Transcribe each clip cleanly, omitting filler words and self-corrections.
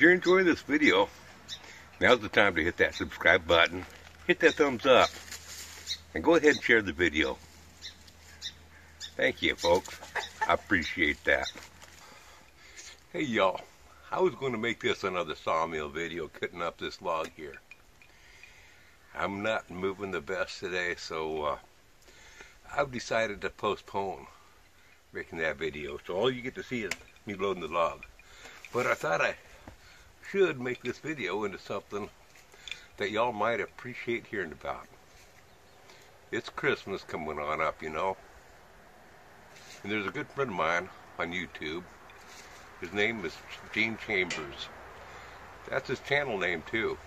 you're enjoying this video, now's the time to hit that subscribe button, hit that thumbs up, and go ahead and share the video. Thank you, folks. I appreciate that. Hey, y'all. I was going to make this another sawmill video, cutting up this log here. I'm not moving the best today, so I've decided to postpone making that video. So all you get to see is me loading the log. But I thought I should make this video into something that y'all might appreciate hearing about. It's Christmas coming on up, you know. And there's a good friend of mine on YouTube. His name is Gene Chambers. That's his channel name too.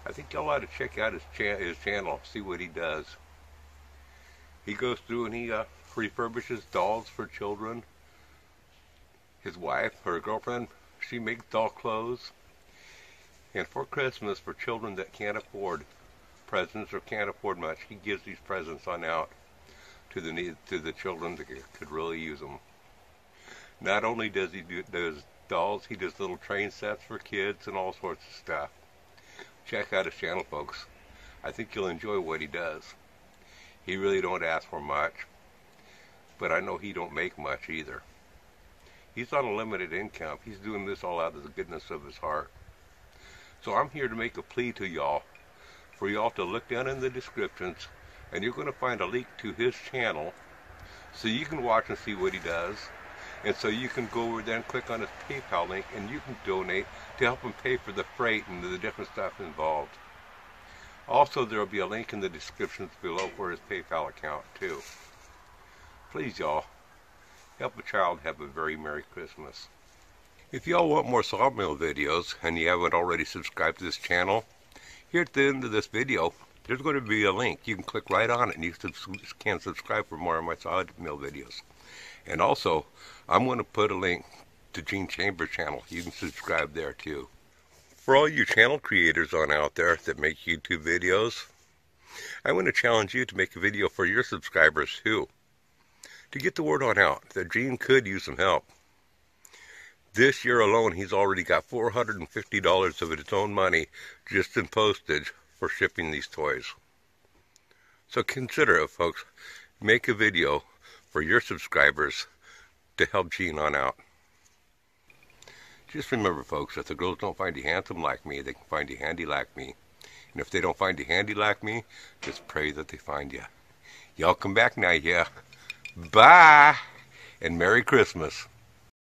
I think y'all ought to check out his channel, see what he does. He goes through and he refurbishes dolls for children. His wife, her girlfriend, she makes doll clothes. And for Christmas, for children that can't afford presents or can't afford much, he gives these presents on out to the children that could really use them. Not only does he do those dolls, he does little train sets for kids and all sorts of stuff. Check out his channel, folks. I think you'll enjoy what he does. He really don't ask for much, but I know he don't make much either. He's on a limited income. He's doing this all out of the goodness of his heart. So I'm here to make a plea to y'all, for y'all to look down in the descriptions, and you're going to find a link to his channel, so you can watch and see what he does. And so you can go over there and click on his PayPal link, and you can donate to help him pay for the freight and the different stuff involved. Also, there will be a link in the descriptions below for his PayPal account too. Please, y'all, help a child have a very Merry Christmas. If y'all want more sawmill videos and you haven't already subscribed to this channel, here at the end of this video, there's going to be a link. You can click right on it and you can subscribe for more of my sawmill videos. And also, I'm going to put a link to Gene Chambers' channel. You can subscribe there too. For all you channel creators on out there that make YouTube videos, I want to challenge you to make a video for your subscribers too, to get the word on out that Gene could use some help. This year alone, he's already got $450 of his own money just in postage for shipping these toys. So consider it, folks. Make a video for your subscribers to help Gene on out. Just remember, folks, if the girls don't find you handsome like me, they can find you handy like me. And if they don't find you handy like me, just pray that they find you. Y'all come back now, yeah. Bye! And Merry Christmas.